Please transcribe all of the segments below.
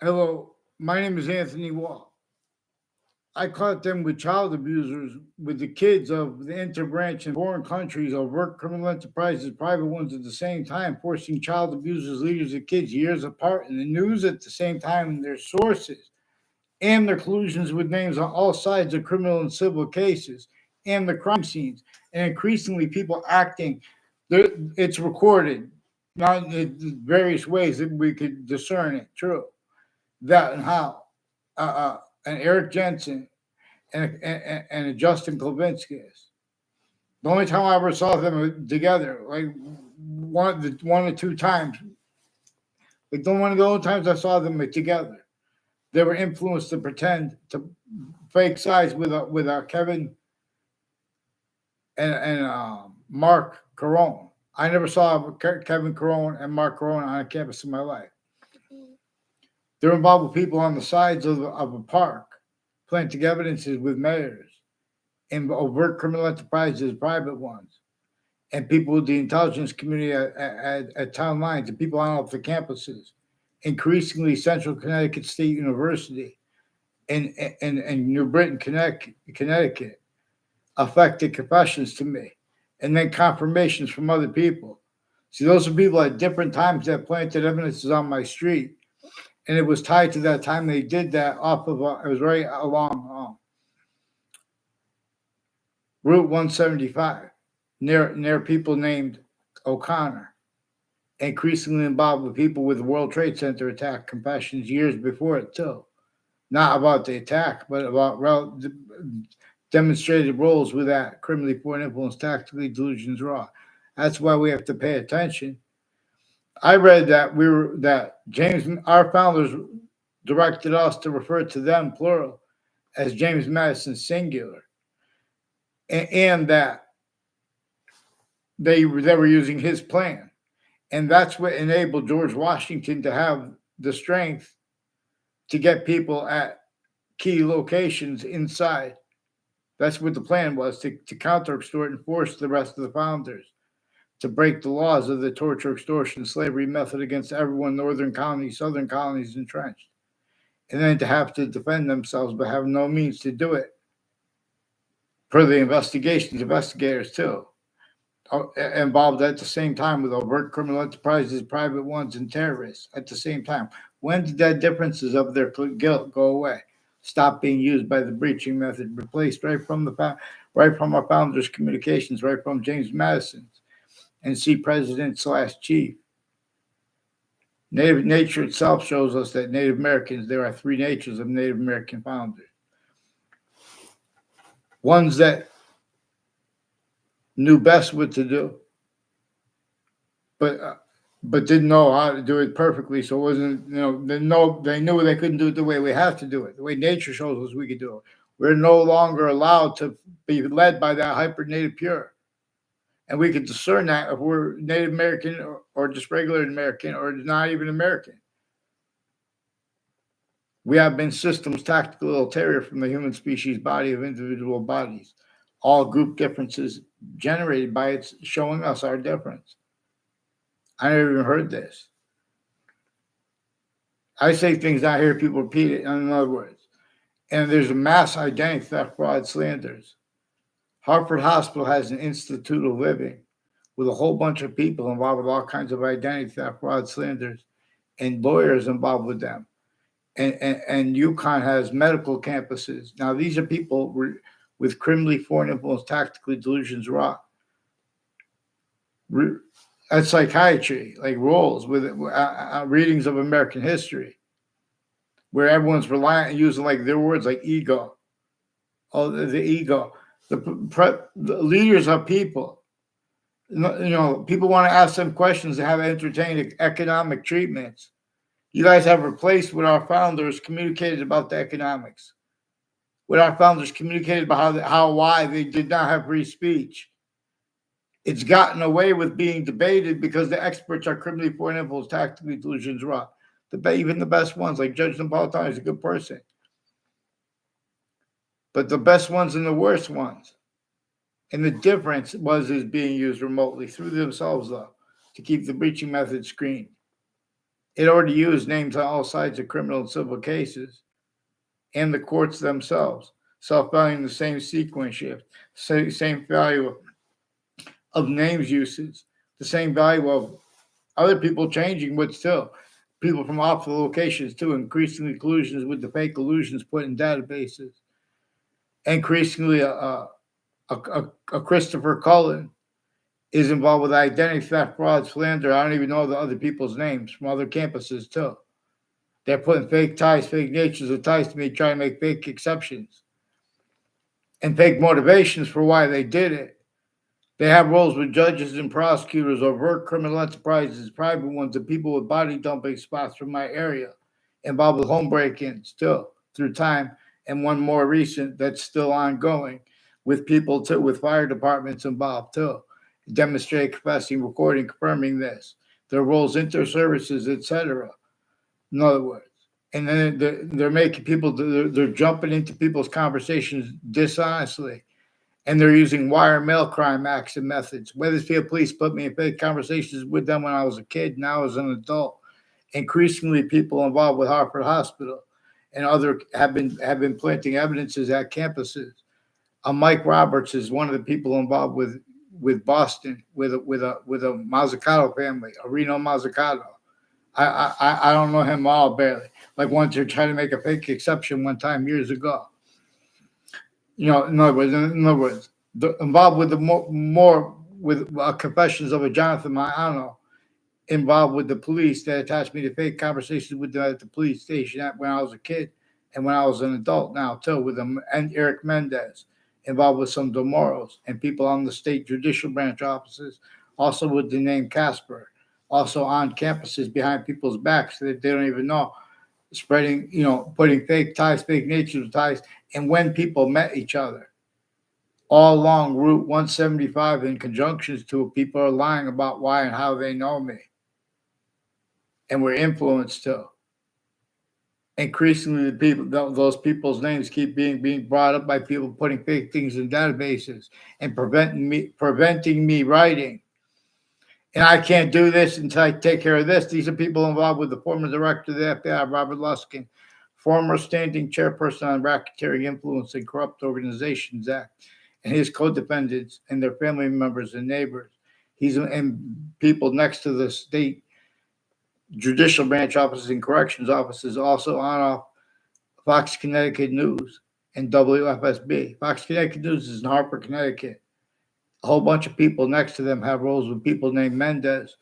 Hello, my name is Anthony Wall. I caught them with child abusers, with the kids of the interbranch in foreign countries, overt criminal enterprises, private ones at the same time, forcing child abusers, leaders of kids years apart in the news at the same time, and their sources and their collusions with names on all sides of criminal and civil cases and the crime scenes, and increasingly people acting. It's recorded, not in various ways that we could discern it. True, that and how. And Eric Jensen and Justin Klavinskas. The only time I ever saw them together, like one or two times, like the one of the only times I saw them together, they were influenced to pretend to fake sides with Kevin and Mark Carone. I never saw Kevin Carone and Mark Carone on a campus in my life. They're involved with people on the sides of a park, planting evidences with mayors and overt criminal enterprises, private ones, and people with the intelligence community at town lines and people on off the campuses. Increasingly, Central Connecticut State University and New Britain, Connecticut, affected confessions to me, and then confirmations from other people. See, those are people at different times that planted evidences on my street, and it was tied to that time they did that off of it was right along Route 175, near people named O'Connor, increasingly involved with people with the World Trade Center attack confessions years before it too. Not about the attack, but about demonstrated roles with that criminally foreign influence, tactically delusions raw. That's why we have to pay attention. I read that James, our founders, directed us to refer to them plural as James Madison singular, and that they were using his plan, and that's what enabled George Washington to have the strength to get people at key locations inside. That's what the plan was to counter extort and force the rest of the founders to break the laws of the torture, extortion, slavery method against everyone, northern colonies, southern colonies entrenched, and then to have to defend themselves but have no means to do it. Per the investigators too, involved at the same time with overt criminal enterprises, private ones, and terrorists at the same time. When did that differences of their guilt go away? Stop being used by the breaching method, replaced right from our founders' communications, right from James Madison's, and see president slash chief. Native nature itself shows us that Native Americans, there are three natures of Native American founders. Ones that knew best what to do, but but didn't know how to do it perfectly. So it wasn't, they knew they couldn't do it the way we have to do it, the way nature shows us we could do it. We're no longer allowed to be led by that hyper native pure. And we can discern that if we're Native American or just regular American or not even American. We have been systems tactical ulterior from the human species body of individual bodies. All group differences generated by its showing us our difference. I never even heard this. I say things I hear people repeat it, in other words. And there's a mass identity theft, fraud, slanders. Hartford Hospital has an institute of living with a whole bunch of people involved with all kinds of identity theft, fraud, slanders, and lawyers involved with them. And UConn has medical campuses. Now, these are people with criminally foreign influence, tactically delusions raw. That's psychiatry, like roles with readings of American history, where everyone's reliant and using like their words like ego. Oh, the ego. The leaders are people. People want to ask them questions to have entertained economic treatments. You guys have replaced what our founders communicated about the economics. What our founders communicated about why they did not have free speech. It's gotten away with being debated because the experts are criminally foreign influence, tactically delusions raw. Even the best ones, like Judge Napolitano, is a good person. But the best ones and the worst ones. And the difference is being used remotely through themselves, though, to keep the breaching method screened. It already used names on all sides of criminal and civil cases and the courts themselves, self-valuing the same sequence shift, same value of names uses, the same value of other people changing, but still, people from off the locations too, increasingly collusions with the fake illusions put in databases. Increasingly, a Christopher Cullen is involved with identity theft, fraud, slander. I don't even know the other people's names from other campuses too. They're putting fake ties, fake natures of ties to me, trying to make fake exceptions and fake motivations for why they did it. They have roles with judges and prosecutors, overt criminal enterprises, private ones, and people with body dumping spots from my area, involved with home break-ins still through time, and one more recent that's still ongoing, with people too, with fire departments involved too, demonstrate confessing, recording, confirming this, their roles, inter-services, etc. In other words, and then they're making people, they're jumping into people's conversations dishonestly, and they're using wire mail crime acts and methods. Weathersfield police put me in fake conversations with them when I was a kid, now as an adult. Increasingly, people involved with Hartford Hospital and other have been planting evidences at campuses. Mike Roberts is one of the people involved with Boston, with a Mazzucato family, a Reno Mazzucato. I don't know him all barely. Like once they're trying to make a fake exception one time years ago. In other words, involved with the more with confessions of a Jonathan Maiano, involved with the police that attached me to fake conversations with them at the police station when I was a kid and when I was an adult now too, with them and Eric Mendez, involved with some Demoros and people on the state judicial branch offices, also with the name Casper, also on campuses behind people's backs that they don't even know, spreading, putting fake ties, fake nature ties, and when people met each other all along Route 175 in conjunctions to, people are lying about why and how they know me and were influenced to. Increasingly, the people, those people's names keep being brought up by people putting fake things in databases and preventing me writing. And I can't do this until I take care of this. These are people involved with the former director of the FBI, Robert Luskin, former standing chairperson on Racketeering Influence and Corrupt Organizations Act, and his co-defendants and their family members and neighbors. He's and people next to the state judicial branch offices and corrections offices, also on off Fox Connecticut News and WFSB. Fox Connecticut News is in Hartford, Connecticut. A whole bunch of people next to them have roles with people named Mendez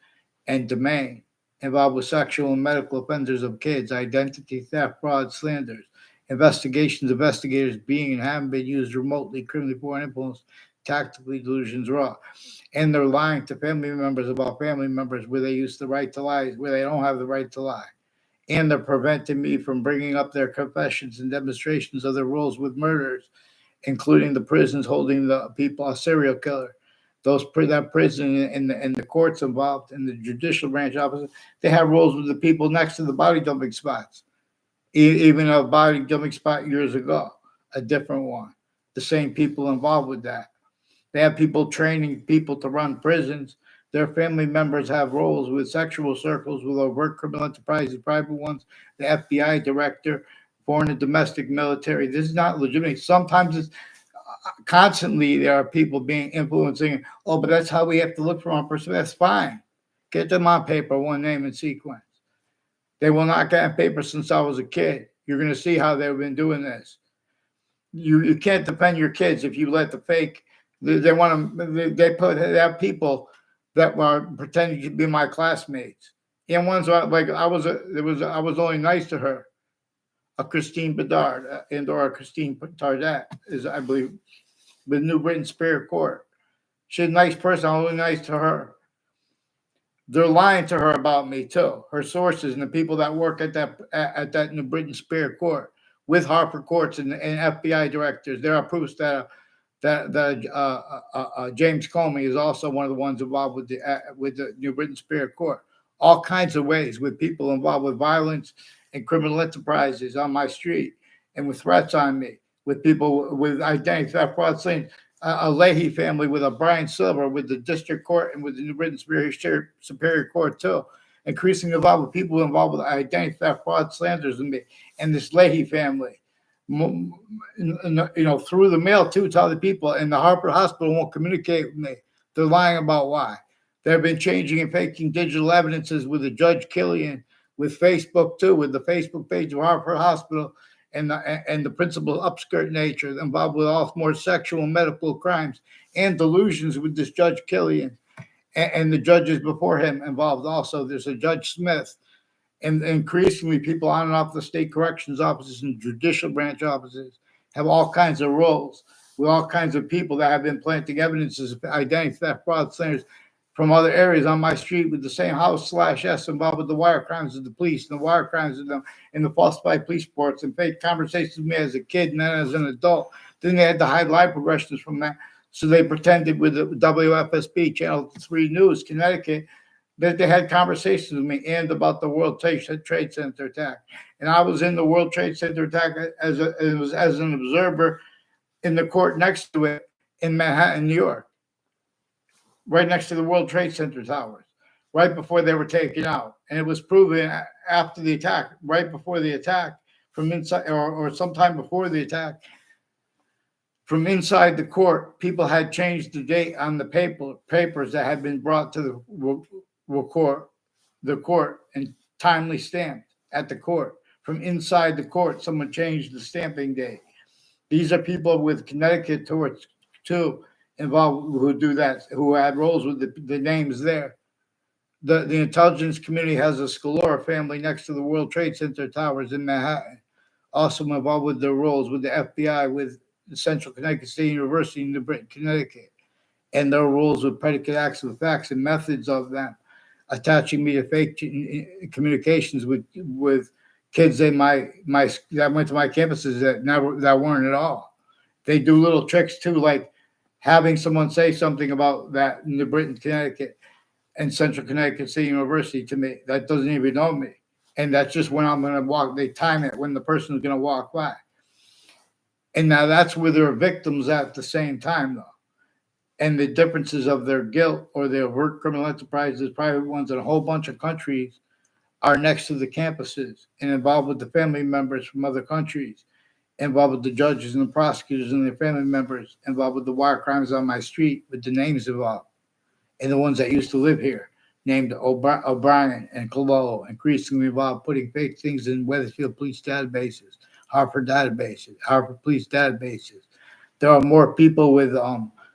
and Domain, involved with sexual and medical offenders of kids, identity theft, fraud, slanders, investigators being and having been used remotely, criminally foreign influence, tactically, delusions raw. And they're lying to family members about family members where they use the right to lie, where they don't have the right to lie. And they're preventing me from bringing up their confessions and demonstrations of their roles with murders, including the prisons holding the people, a serial killer. That prison and the courts involved in the judicial branch office, they have roles with the people next to the body dumping spots. Even a body dumping spot years ago, a different one. The same people involved with that. They have people training people to run prisons. Their family members have roles with sexual circles, with overt criminal enterprises, private ones, the FBI director, foreign and domestic military. This is not legitimate. Sometimes it's constantly there are people being influencing. Oh, but that's how we have to look for one person. That's fine. Get them on paper, one name and sequence. They will not get on paper since I was a kid. You're going to see how they've been doing this. You can't defend your kids if you let the fake. They want to. They have people that were pretending to be my classmates. And ones like I was only nice to her, a Christine Bedard and or a Christine Tardat is, I believe, with New Britain Superior Court. She's a nice person. I'm only nice to her. They're lying to her about me too. Her sources and the people that work at that New Britain Superior Court with Hartford courts and FBI directors. There are proofs that James Comey is also one of the ones involved with the New Britain Superior Court. All kinds of ways with people involved with violence and criminal enterprises on my street and with threats on me, with people with identity theft, fraud, slander. A Leahy family with a Brian Silver with the district court and with the New Britain Superior Court too, increasingly involved with people involved with identity theft, fraud, slanders, and this Leahy family. Through the mail too to other people, and the Harper Hospital won't communicate with me. They're lying about why. They've been changing and faking digital evidences with the Judge Killian, with Facebook too, with the Facebook page of Harper Hospital, and the principal upskirt nature involved with all more sexual and medical crimes and delusions with this Judge Killian and the judges before him involved also. There's a Judge Smith, and increasingly people on and off the state corrections offices and judicial branch offices have all kinds of roles with all kinds of people that have been planting evidences of identity theft, fraud, slanders from other areas on my street with the same house/s involved with the wire crimes of the police and the wire crimes of them and the falsified police reports and fake conversations with me as a kid and then as an adult. Then they had to hide live progressions from that. So they pretended with the WFSB, Channel 3 News, Connecticut, that they had conversations with me and about the World Trade Center attack. And I was in the World Trade Center attack as an observer in the court next to it in Manhattan, New York, right next to the World Trade Center towers, right before they were taken out. And it was proven after the attack, right before the attack, from inside or sometime before the attack, from inside the court, people had changed the date on the papers that had been brought to the court and timely stamped at the court. From inside the court, someone changed the stamping date. These are people with Connecticut torts too involved who do that, who had roles with the names there. The intelligence community has a Scalora family next to the World Trade Center towers in Manhattan, also involved with their roles with the FBI, with the Central Connecticut State University in New Britain, Connecticut, and their roles with predicate acts of facts and methods of them, attaching me to fake communications with kids in my that went to my campuses that weren't at all. They do little tricks too, like having someone say something about that in New Britain, Connecticut, and Central Connecticut State University to me that doesn't even know me, and that's just when I'm going to walk. They time it when the person is going to walk by. And now that's where they're victims at the same time, though. And the differences of their guilt or their overt criminal enterprises, private ones in a whole bunch of countries are next to the campuses and involved with the family members from other countries, involved with the judges and the prosecutors and their family members, involved with the wire crimes on my street with the names involved, and the ones that used to live here, named O'Brien and Cololo, increasingly involved putting fake things in Weathersfield police databases, Hartford police databases. There are more people with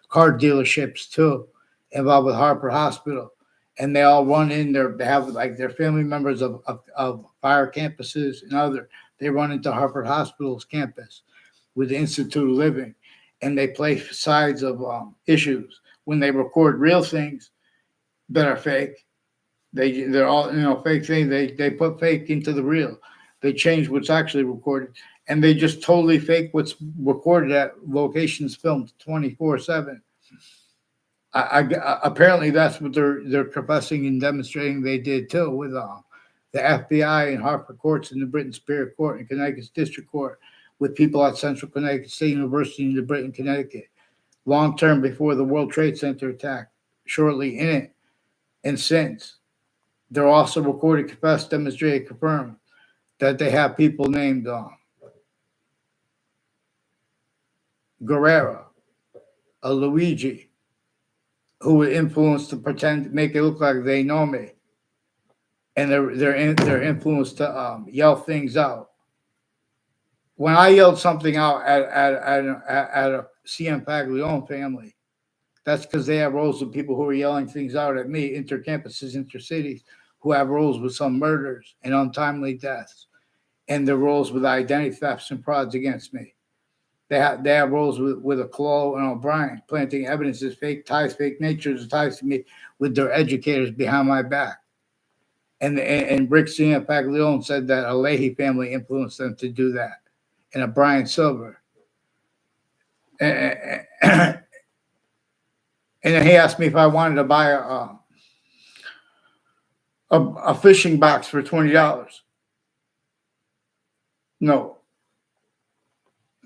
car dealerships too, involved with Harper Hospital, and they all run in there. They have like their family members of fire campuses and other. They run into Harper Hospital's campus with the Institute of Living, and they play sides of issues when they record real things that are fake. They're all fake things. They put fake into the real. They change what's actually recorded, and they just totally fake what's recorded at locations filmed 24/7. Apparently that's what they're professing and demonstrating they did too with the FBI and Hartford courts and the Britain Superior Court and Connecticut's District Court with people at Central Connecticut State University in New Britain, Connecticut, long term before the World Trade Center attack, shortly in it, and since. They're also recorded, confessed, demonstrated, confirmed that they have people named Guerrero, a Luigi, who would influence to pretend, make it look like they know me, and they're influenced to yell things out. When I yelled something out at a CM Paglione family, that's because they have roles of people who are yelling things out at me, intercampuses, intercities, who have roles with some murders and untimely deaths, and their roles with identity thefts and frauds against me. They have roles with a Clo and O'Brien, planting evidences, fake ties, fake natures, ties to me with their educators behind my back. And Rick CM Paglione said that a Leahy family influenced them to do that, and a Brian Silver. And then he asked me if I wanted to buy a fishing box for $20. No.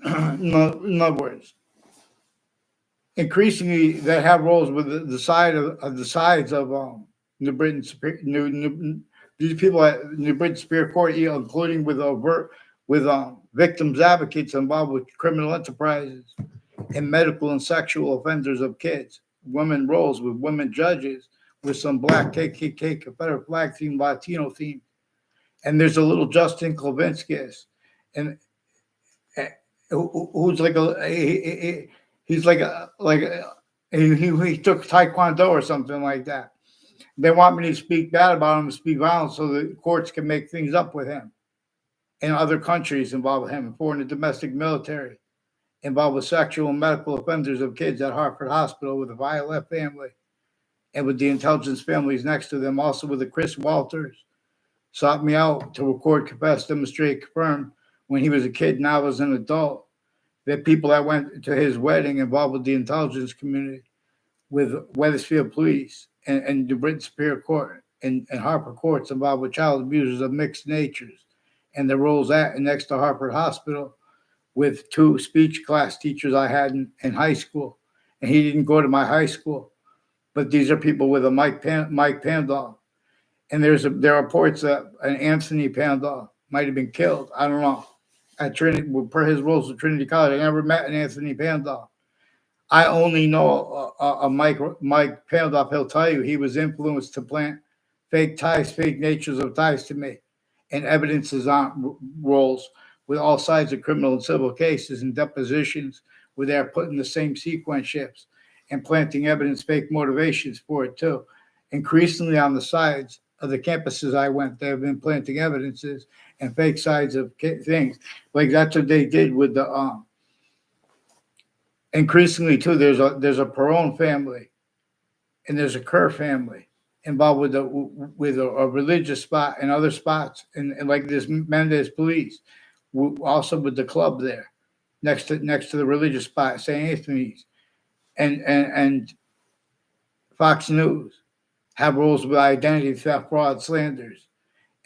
No, in other words, increasingly they have roles with the sides of New Britain, These people at the British Superior Court, including with victims advocates involved with criminal enterprises and medical and sexual offenders of kids, women roles with women judges, with some black KKK Confederate flag theme, Latino theme, and there's a little Justin Klavinskis, and who's like he's he took Taekwondo or something like that. They want me to speak bad about him, speak violence, so the courts can make things up with him. And other countries involved with him, foreign and domestic military, involved with sexual and medical offenders of kids at Hartford Hospital with the Violet family and with the intelligence families next to them, also with the Chris Walters, sought me out to record, confess, demonstrate, confirm when he was a kid, now as an adult, that people that went to his wedding involved with the intelligence community, with Wethersfield Police and the Britain Superior Court and Harper Courts involved with child abusers of mixed natures, and the roles at next to Hartford Hospital with 2 speech class teachers I had in high school. And he didn't go to my high school, but these are people with a Mike Pandolf. And there are reports that an Anthony Pandolf might have been killed. I don't know. At Trinity, per his roles at Trinity College, I never met an Anthony Pandolf. I only know a Mike Pandolf. He'll tell you he was influenced to plant fake ties, fake natures of ties to me, and evidences on roles with all sides of criminal and civil cases and depositions where they're putting the same sequence shifts and planting evidence, fake motivations for it too. Increasingly on the sides of the campuses I went, they've been planting evidences and fake sides of things. Like that's what they did with the increasingly too. There's a Perone family and there's a Kerr family involved with a religious spot and other spots and like this Mendez Police, also with the club there next to the religious spot, St. Anthony's, and Fox News have roles with identity theft, fraud, slanders.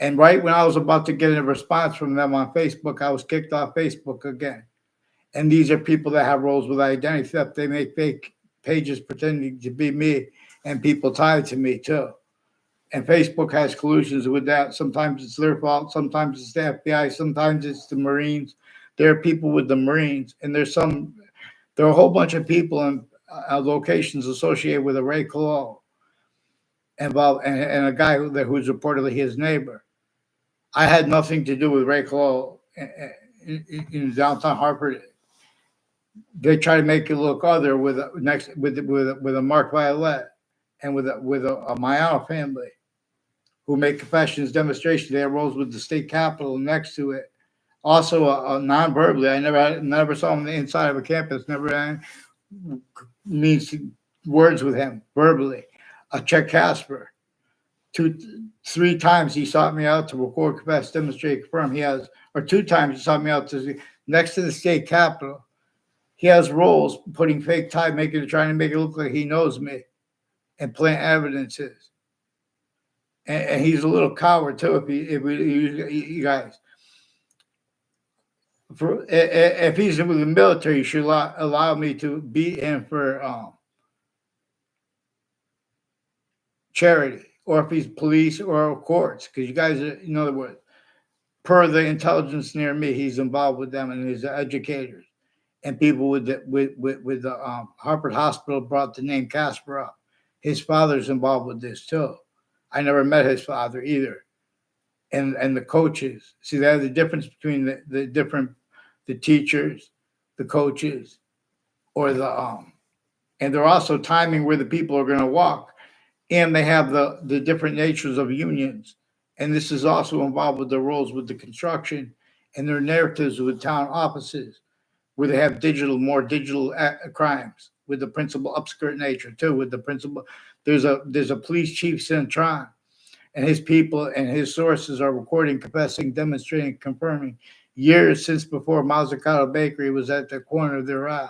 And right when I was about to get a response from them on Facebook, I was kicked off Facebook again. And these are people that have roles with identity theft. They make fake pages pretending to be me and people tied to me too. And Facebook has collusions with that. Sometimes it's their fault. Sometimes it's the FBI. Sometimes it's the Marines. There are people with the Marines. And there are a whole bunch of people in locations associated with a Ray Colon involved and a guy who's reportedly his neighbor. I had nothing to do with Ray Colon in downtown Hartford. They try to make it look other with a Mark Violet and with a Mayano family who make confessions, demonstrations. They have roles with the state capitol next to it. Also, non-verbally, I never saw him on the inside of a campus. Never had means words with him verbally. Chet Casper, 3 times he sought me out to record, confess, demonstrate, confirm. Or 2 times he sought me out to next to the state capitol. He has roles putting fake tie, trying to make it look like he knows me, and plant evidences. And he's a little coward too. If you guys, if he's with the military, you should allow me to beat him for charity, or if he's police or courts, because you guys are, in other words, per the intelligence near me, he's involved with them and his educators. And people with the Hartford Hospital brought the name Casper up. His father's involved with this too. I never met his father either. And the coaches, see, there's the difference between the teachers, the coaches, or and they're also timing where the people are going to walk, and they have the different natures of unions. And this is also involved with their roles with the construction and their narratives with town offices, where they have more digital crimes with the principal upskirt nature too. With the principal, there's a police chief, Centron, and his people and his sources are recording, confessing, demonstrating, confirming years since before Mazzucato Bakery was at the corner of their route.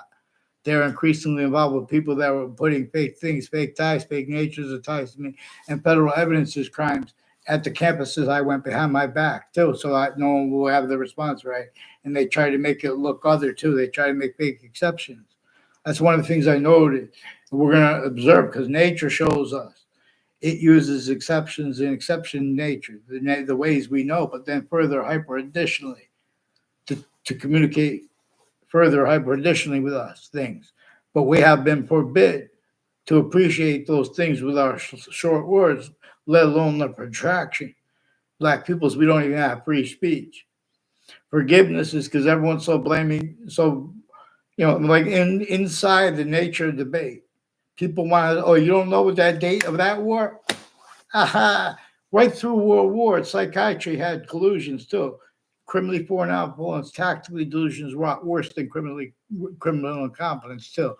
They're increasingly involved with people that were putting fake things, fake ties, fake natures of ties to me, and federal evidences crimes at the campuses I went behind my back too, so that no one will have the response right. And they try to make it look other too. They try to make fake exceptions. That's one of the things I noted. We're going to observe because nature shows us. It uses exceptions and exception nature, the ways we know, but then further hyper additionally to communicate further hyper additionally with us things. But we have been forbid to appreciate those things with our short words, let alone the protraction. Black peoples, we don't even have free speech. Forgiveness is because everyone's so blaming, so like inside the nature of debate, people want to. Oh, you don't know what that date of that war? Aha! Right through World War, psychiatry had collusions too. Criminally foreign influence, tactically delusions wrought worse than criminal incompetence too.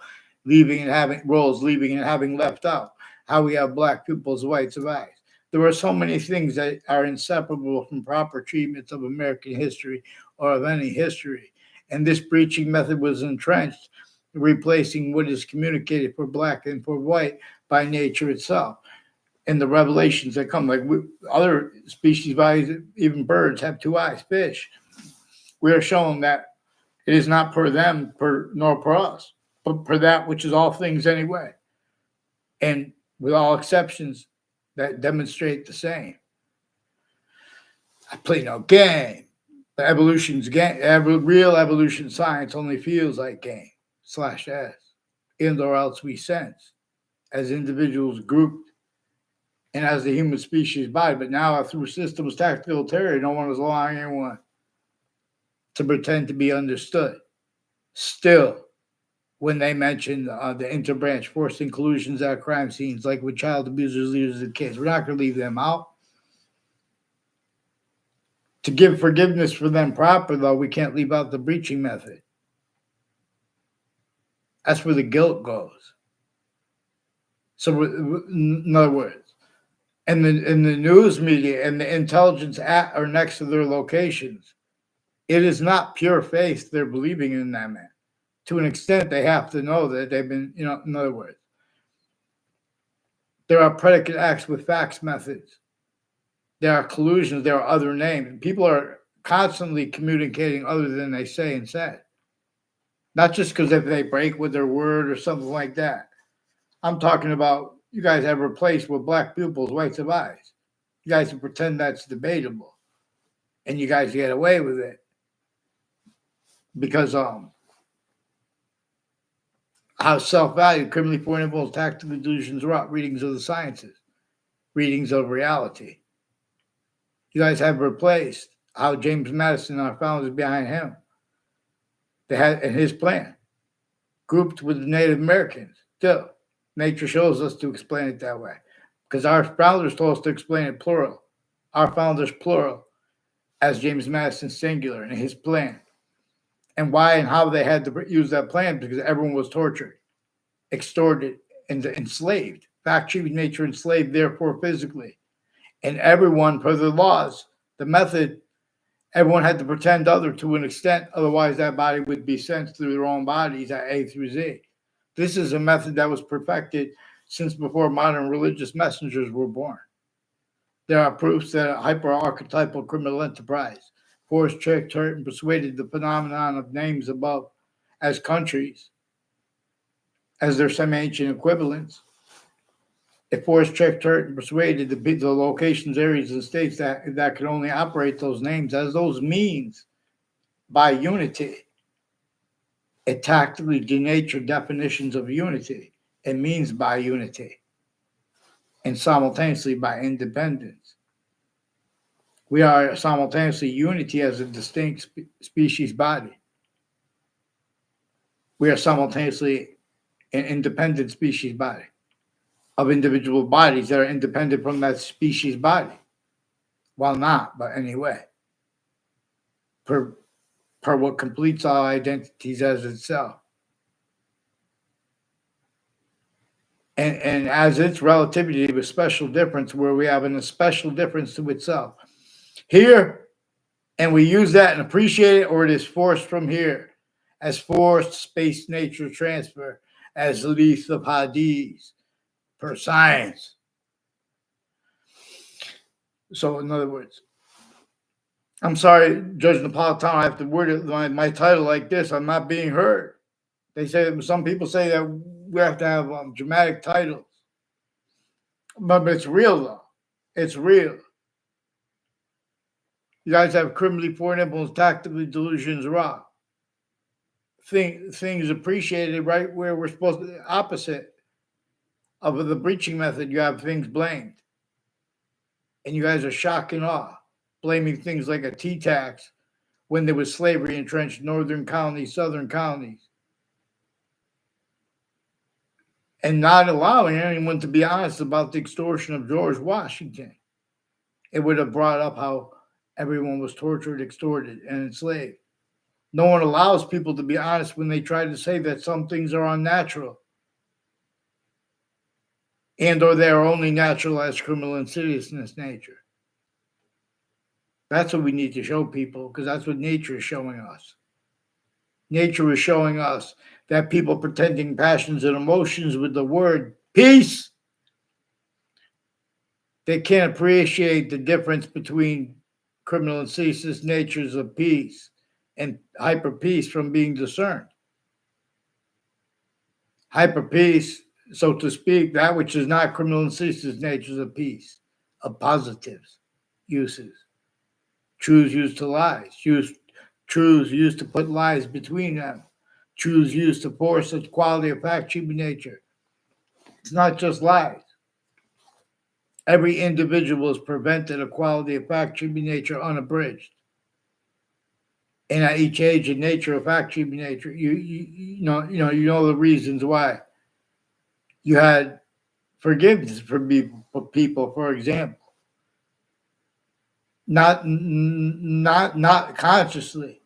Leaving and having roles, leaving and having left out. How we have black people's rights of eyes. There are so many things that are inseparable from proper treatments of American history or of any history. And this breaching method was entrenched, replacing what is communicated for black and for white by nature itself. And the revelations that come, like other species bodies, even birds have two eyes, fish. We are shown that it is not per them, nor per us, but per that which is all things anyway. And with all exceptions that demonstrate the same. I play no game. But evolution's game, real evolution science only feels like game, /s, and or else we sense as individuals grouped and as the human species body. But now through systems tactical terror, no one is allowing anyone to pretend to be understood. Still, when they mention the interbranch forcing collusions at crime scenes, like with child abusers, leaders, and kids, we're not going to leave them out. To give forgiveness for them proper, though, we can't leave out the breaching method. That's where the guilt goes. So, in other words, and the news media and the intelligence at or next to their locations, it is not pure faith they're believing in that man. To an extent, they have to know that they've been, in other words, there are predicate acts with facts methods. There are collusions. There are other names. People are constantly communicating other than they say and said. Not just because if they break with their word or something like that. I'm talking about you guys have replaced with black pupils, whites of eyes. You guys can pretend that's debatable. And you guys get away with it. Because how self-value, criminally foreign influence, tactical delusions wrought readings of the sciences, readings of reality. You guys have replaced how James Madison, our founders behind him, they had in his plan, grouped with the Native Americans. Still, nature shows us to explain it that way. Because our founders told us to explain it plural. Our founders plural, as James Madison singular in his plan. And why and how they had to use that plan, because everyone was tortured, extorted, and enslaved. Factory nature enslaved, therefore physically. And everyone, per the laws, the method, everyone had to pretend other to an extent, otherwise that body would be sent through their own bodies at A through Z. This is a method that was perfected since before modern religious messengers were born. There are proofs that a hyper-archetypal criminal enterprise forced, tricked, hurt, and persuaded the phenomenon of names above as countries, as their semi-ancient equivalents. It forced, tricked, hurt, and persuaded the locations, areas, and states that could only operate those names as those means by unity. It tactically denatured definitions of unity. It means by unity and simultaneously by independence. We are simultaneously unity as a distinct species body. We are simultaneously an independent species body of individual bodies that are independent from that species body. Well, not, but anyway. Per what completes all identities as itself. And as its relativity of a special difference where we have a special difference to itself. Here, and we use that and appreciate it, or it is forced from here, as forced space nature transfer, as leaf of Hades, per science. So, in other words, I'm sorry, Judge Napolitano, I have to word it my title like this. I'm not being heard. They say some people say that we have to have dramatic titles. But it's real though. It's real. You guys have criminally foreign influence, tactically delusions, raw. Things appreciated right where we're supposed to, opposite of the breaching method, you have things blamed. And you guys are shock and awe, blaming things like a tea tax when there was slavery entrenched northern colonies, southern colonies, and not allowing anyone to be honest about the extortion of George Washington. It would have brought up how everyone was tortured, extorted, and enslaved. No one allows people to be honest when they try to say that some things are unnatural and or they are only natural as criminal insidiousness nature. That's what we need to show people because that's what nature is showing us. Nature is showing us that people pretending passions and emotions with the word peace, they can't appreciate the difference between criminal and ceaseless natures of peace and hyper peace from being discerned. Hyper peace, so to speak, that which is not criminal and ceaseless natures of peace, of positives, uses. Truths used to lies, truths used to put lies between them, truths used to force such quality of fact, human nature. It's not just lies. Every individual is prevented a quality of fact, human nature unabridged. And at each age and nature of fact, human nature, you know the reasons why. You had forgiveness for people, for example, not consciously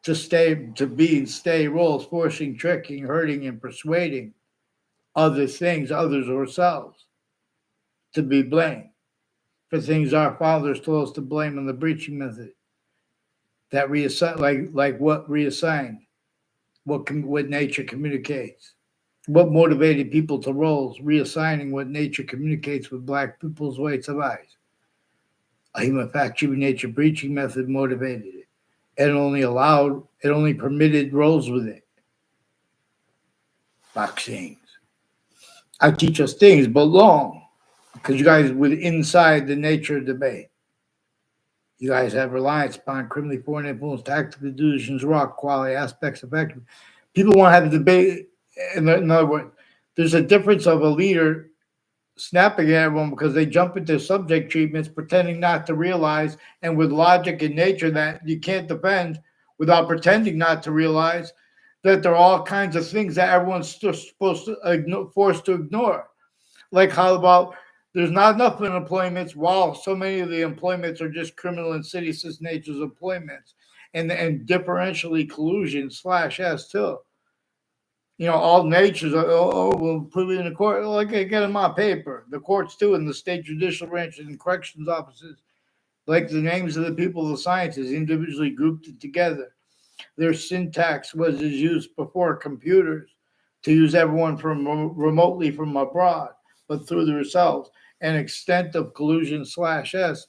to be and stay roles, forcing, tricking, hurting, and persuading other things, others ourselves, to be blamed for things our fathers told us to blame on the breaching method. That reassign, like what reassigned, what nature communicates, what motivated people to roles, reassigning what nature communicates with black people's whites of eyes. A human fact, human nature breaching method motivated it. It only permitted roles with it. Vaccines. I teach us things, but long, because you guys were inside the nature debate. You guys have reliance upon criminally foreign influence, tactical delusions, raw quality aspects of effective. People want to have a debate. In other words, there's a difference of a leader snapping at everyone because they jump into subject treatments, pretending not to realize, and with logic and nature that you can't defend without pretending not to realize that there are all kinds of things that everyone's still supposed to ignore, forced to ignore. Like how about there's not enough employments, while so many of the employments are just criminal and seditious natures employments, and differentially collusion slash S too. You know, all natures are, we'll put it in the court. Like I get them on paper. The courts too, and the state judicial branches and corrections offices, like the names of the people of the sciences, individually grouped it together. Their syntax was used before computers to use everyone from remotely from abroad, but through themselves. An extent of collusion slash S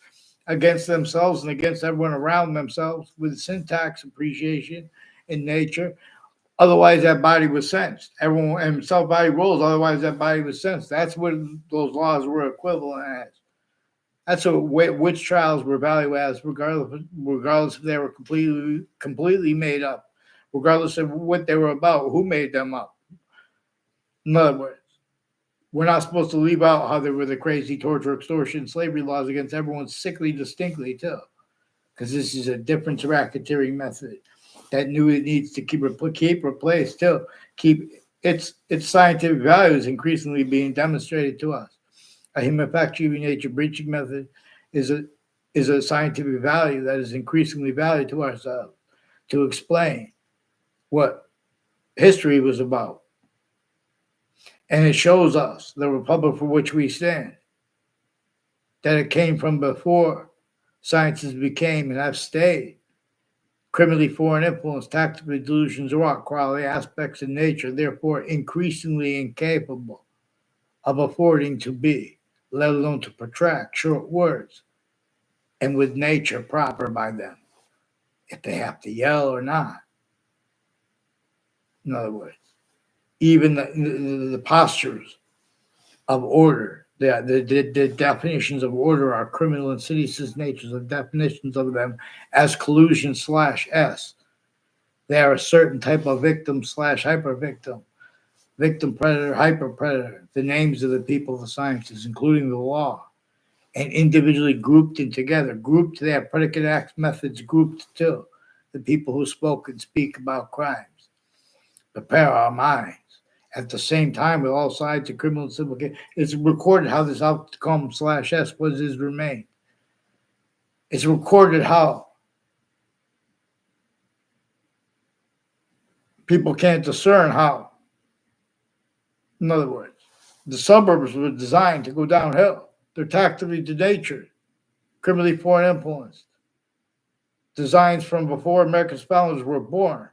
against themselves and against everyone around themselves with syntax appreciation in nature. Otherwise, that body was sensed. Everyone and self body rules. Otherwise, that body was sensed. That's what those laws were equivalent as. That's what witch trials were valued as, regardless if they were completely made up, regardless of what they were about, who made them up. In other words, we're not supposed to leave out how there were the crazy torture, extortion, slavery laws against everyone sickly distinctly too, because this is a different racketeering method that knew it needs to keep replaced too, keep its scientific values increasingly being demonstrated to us. A human fact human nature breaching method is a scientific value that is increasingly valued to ourselves to explain what history was about. And it shows us the republic for which we stand, that it came from before sciences became and have stayed criminally foreign influence, tactical delusions, or quality aspects in nature, therefore increasingly incapable of affording to be, let alone to protract short words, and with nature proper by them, if they have to yell or not. In other words, even the postures of order The definitions of order are criminal and seditious natures of definitions of them as collusion slash S. They are a certain type of victim slash hyper victim, victim predator, hyper predator, the names of the people of the sciences, including the law, and individually grouped in together. Grouped, they have predicate acts methods grouped too. The people who spoke and speak about crimes. Prepare our minds. At the same time, with all sides of criminal and civil case, it's recorded how this outcome slash S was his remain. It's recorded how people can't discern how. In other words, the suburbs were designed to go downhill. They're tactically denatured, criminally foreign influenced. Designs from before American founders were born.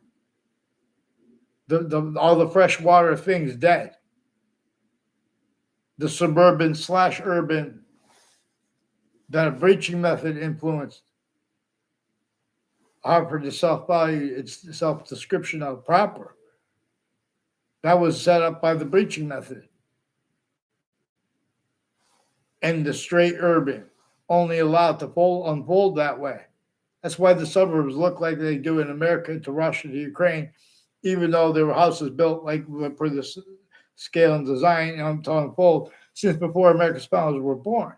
All the freshwater things dead. The suburban slash urban that a breaching method influenced offered the self-value, its self-description of proper. That was set up by the breaching method. And the straight urban only allowed to unfold that way. That's why the suburbs look like they do in America to Russia to Ukraine, even though there were houses built like for the scale and design to unfold since before America's founders were born.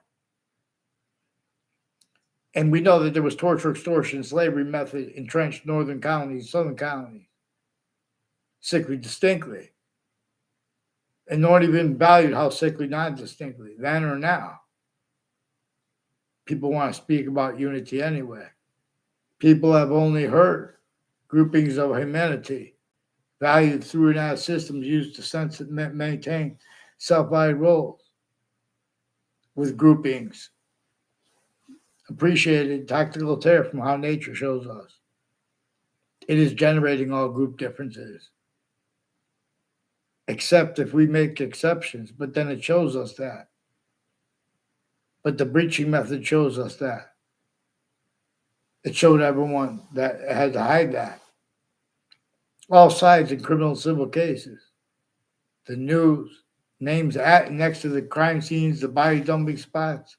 And we know that there was torture, extortion, slavery method entrenched northern colonies, southern colonies, sickly distinctly. And no one even valued how sickly non-distinctly, then or now. People want to speak about unity anyway. People have only heard groupings of humanity, valued through and out systems used to maintain self-valued roles with groupings. Appreciated tactical terror from how nature shows us. It is generating all group differences. Except if we make exceptions, but then it shows us that. But the breaching method shows us that. It showed everyone that it had to hide that. All sides in criminal and civil cases. The news, names next to the crime scenes, the body dumping spots,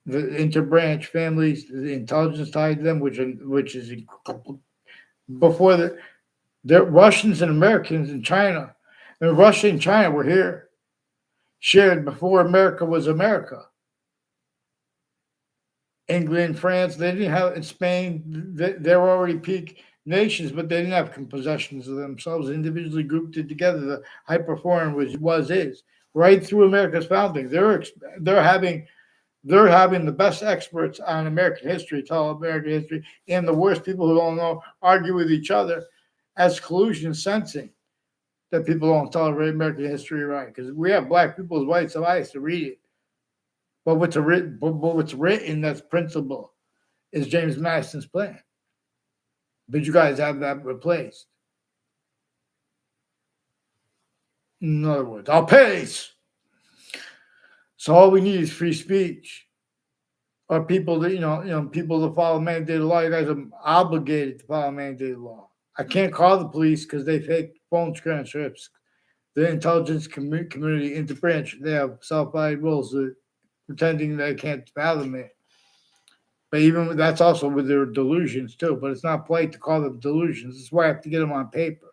the interbranch families, the intelligence tied to them, which is before the Russians and Americans in China, and Russia and China were here, shared before America was America. England, France, they didn't have in Spain. They were already peak nations, but they didn't have possessions of themselves. Individually grouped it together. The hyperforeign is right through America's founding. They're having the best experts on American history tell American history, and the worst people who don't know argue with each other as collusion sensing that people don't tell American history right, because we have black people as whites of eyes to read it. But what's written that's principle is James Madison's plan. But you guys have that replaced. In other words, our pace. So all we need is free speech. Or people that people that follow mandated law. You guys are obligated to follow mandated law. I can't call the police because they fake phone transcripts. The intelligence community interbranch, they have self-valued roles pretending they can't fathom it. But even that's also with their delusions too. But it's not polite to call them delusions. That's why I have to get them on paper.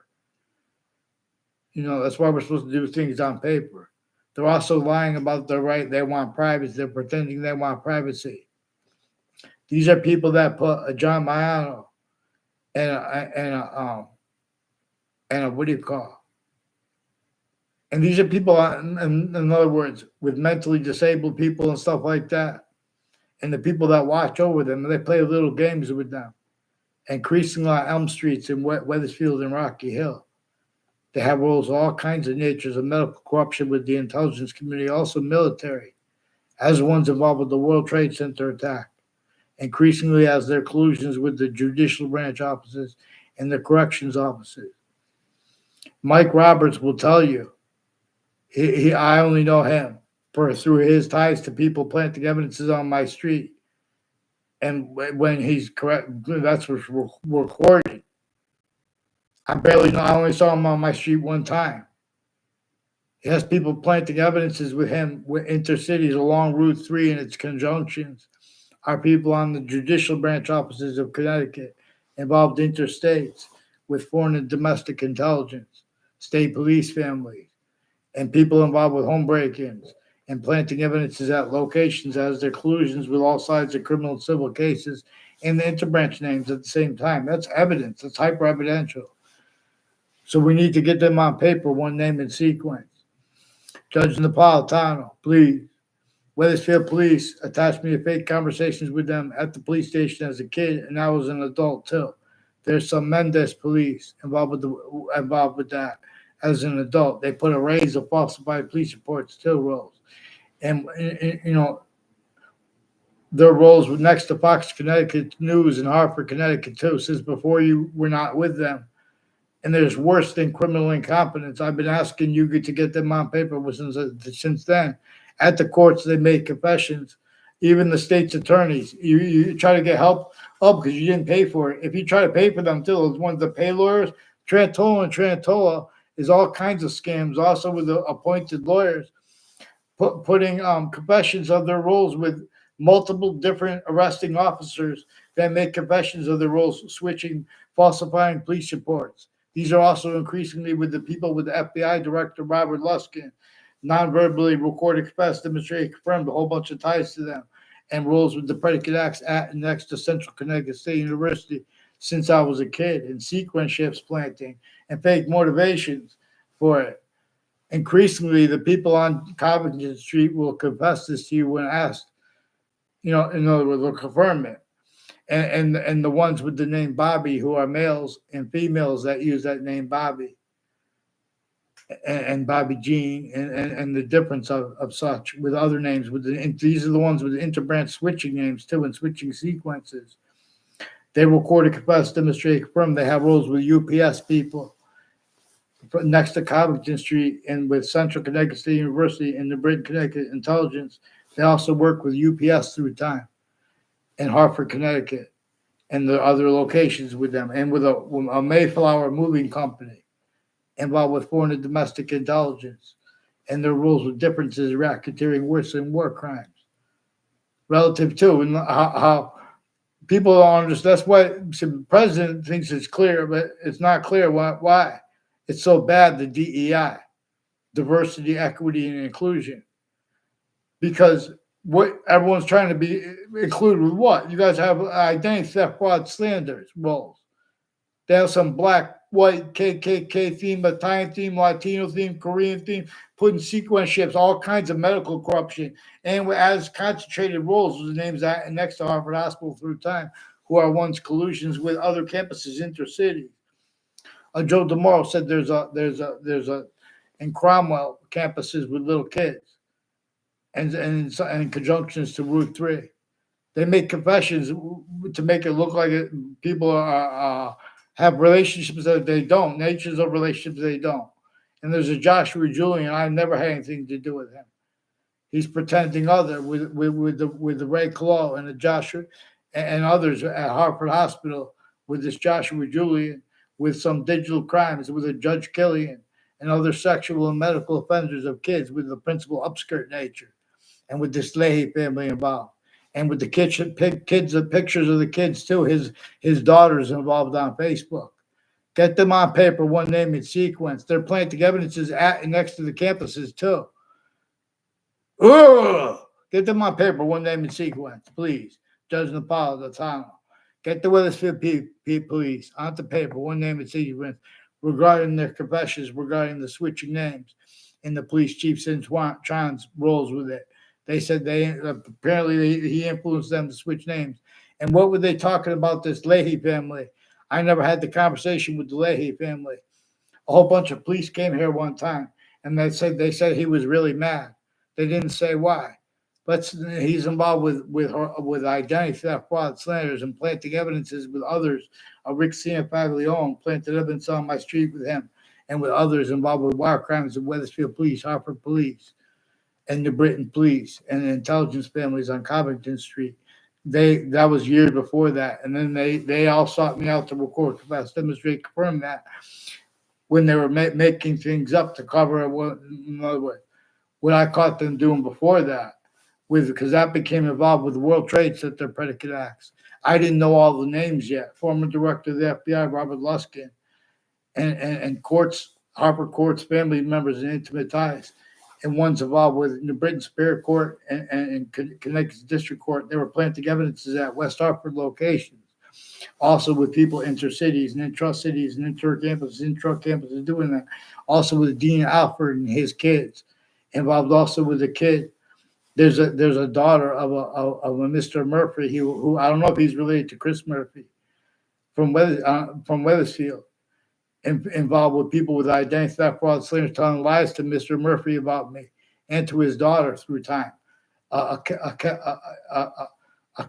That's why we're supposed to do things on paper. They're also lying about their right. They want privacy. They're pretending they want privacy. These are people that put a John Mayano and a what do you call? And these are people, in other words, with mentally disabled people and stuff like that. And the people that watch over them, they play little games with them. Increasingly on Elm Streets in Weathersfield and Rocky Hill. They have roles of all kinds of natures of medical corruption with the intelligence community, also military, as ones involved with the World Trade Center attack. Increasingly as their collusions with the judicial branch offices and the corrections offices. Mike Roberts will tell you, I only know him through his ties to people planting evidences on my street. And when he's correct, that's what's recorded. I only saw him on my street one time. He has people planting evidences with him with intercities along Route 3 and its conjunctions. Are people on the judicial branch offices of Connecticut involved interstates with foreign and domestic intelligence, state police families, and people involved with home break-ins and planting evidences at locations as their collusions with all sides of criminal and civil cases and the interbranch names at the same time. That's evidence. That's hyper evidential. So we need to get them on paper, one name in sequence. Judge Napolitano, please. Weathersfield Police attached me to fake conversations with them at the police station as a kid, and I was an adult too. There's some Mendez police involved with that as an adult. They put arrays of falsified police reports too, Rolls, and their roles were next to Fox Connecticut News and Hartford, Connecticut too, since before you were not with them. And there's worse than criminal incompetence. I've been asking you to get them on paper since then. At the courts, they made confessions. Even the state's attorneys, you try to get help up because you didn't pay for it. If you try to pay for them too, those ones that pay lawyers, Trantola is all kinds of scams. Also with the appointed lawyers, putting confessions of their roles with multiple different arresting officers that make confessions of their roles, switching, falsifying police reports. These are also increasingly with the people with the FBI Director Robert Luskin, non-verbally recorded, confessed, demonstrated, confirmed, a whole bunch of ties to them, and roles with the predicate acts at and next to Central Connecticut State University since I was a kid, and sequence shifts planting and fake motivations for it. Increasingly, the people on Covington Street will confess this to you when asked. In other words, they'll confirm it. And the ones with the name Bobby, who are males and females that use that name Bobby and Bobby Jean, and the difference of such with other names. These are the ones with the interbranch switching names too, and switching sequences. They recorded, confessed, demonstrated, confirmed. They have roles with UPS people next to Covington Street and with Central Connecticut State University and the Britain Connecticut Intelligence. They also work with UPS through time in Hartford, Connecticut, and the other locations with them, and with a Mayflower moving company involved with foreign and domestic intelligence, and their rules with differences racketeering worse than war crimes. Relative to and how people don't understand. That's why the president thinks it's clear, but it's not clear why it's so bad, the DEI, diversity, equity, and inclusion. Because what everyone's trying to be included with what? You guys have identity theft, fraud, slanders roles. They have some black, white, KKK theme, Italian theme, Latino theme, Korean theme, putting sequence ships, all kinds of medical corruption, and as concentrated roles, the names that next to Harvard Hospital through time, who are one's collusions with other campuses, intercity. Joe DeMoro said there's a in Cromwell campuses with little kids, and conjunctions to Route 3. They make confessions to make it look like people have relationships that they don't, natures of relationships they don't. And there's a Joshua Julian. I never had anything to do with him. He's pretending other with the Ray Claw and the Joshua and others at Hartford Hospital with this Joshua Julian, with some digital crimes with a Judge Killian and other sexual and medical offenders of kids with the principal upskirt nature, and with this Leahy family involved, and with the kids, the pictures of the kids too. His daughters involved on Facebook. Get them on paper, one name in sequence. They're planting evidences at and next to the campuses too. Ugh! Get them on paper, one name in sequence, please. Judge Napolitano. Get the Weathersfield police onto paper, one name in sequence, regarding their confessions regarding the switching names and the police chief since Chan's roles with it. They said he influenced them to switch names. And what were they talking about this Leahy family? I never had the conversation with the Leahy family. A whole bunch of police came here one time, and they said he was really mad. They didn't say why, but he's involved with identity theft, fraud, slanders, and planting evidences with others. Rick Cianfaglione planted evidence on my street with him, and with others involved with war crimes of Weathersfield Police, Hartford Police, and the Britain Police, and the intelligence families on Covington Street. That was years before that, and then they all sought me out to record, confess, demonstrate, confirm that. when they were making things up to cover it. In other words, what I caught them doing before that, with because that became involved with the World Trade Center predicate acts. I didn't know all the names yet. Former director of the FBI, Robert Luskin, and courts, Harper Court's family members and intimate ties, and ones involved with New Britain Superior Court and Connecticut's District Court. They were planting evidences at West Hartford locations. Also with people intercities and intra-cities and intra-campuses doing that. Also with Dean Alford and his kids. Involved also with the kid. There's a daughter of a Mr. Murphy who I don't know if he's related to Chris Murphy from Weathersfield, involved with people with identity theft, fraud, slander, telling lies to Mr. Murphy about me and to his daughter through time.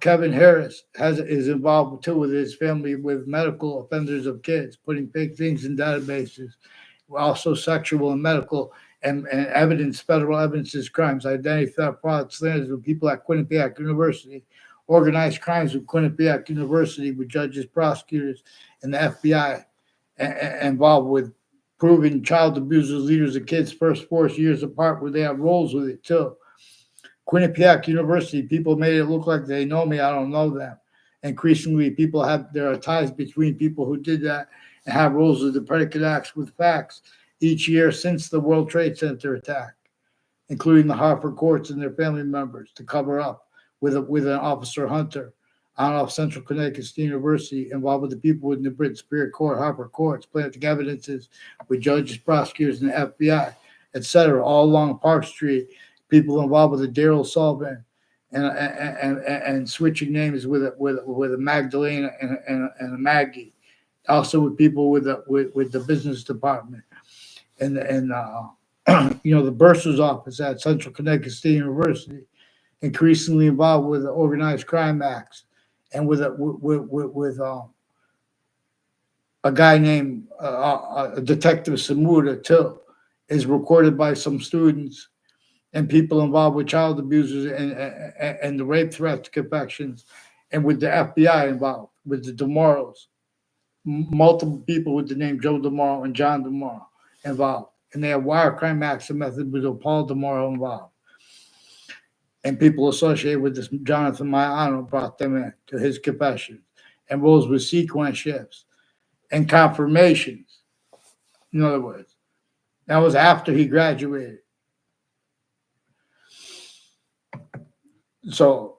Kevin Harris is involved too with his family with medical offenders of kids, putting big things in databases, also sexual and medical and evidence, federal evidence is crimes, identity theft, fraud, slanders with people at Quinnipiac University, organized crimes with Quinnipiac University with judges, prosecutors, and the FBI involved with proving child abusers, leaders of kids first 4 years apart, where they have roles with it too. Quinnipiac University, people made it look like they know me. I don't know them. Increasingly, there are ties between people who did that and have roles with the predicate acts with facts each year since the World Trade Center attack, including the Hartford courts and their family members to cover up with an officer Hunter on off Central Connecticut State University, involved with the people in the Britain Superior Court, Hartford courts, planting evidences with judges, prosecutors, and the FBI, etc., all along Park Street. People involved with the Daryl Sullivan and switching names with a Magdalena and a Maggie. Also with people with the business department and the bursar's office at Central Connecticut State University, increasingly involved with the organized crime acts and with a guy named Detective Samuda too, is recorded by some students and people involved with child abusers and the rape threats, confections, and with the FBI involved, with the DeMoros, multiple people with the name Joe DeMoro and John DeMoro involved. And they have wire crime acts and method with Paul DeMoro involved. And people associated with this Jonathan Maiano brought them in to his confessions and roles with sequence shifts and confirmations. In other words, that was after he graduated. So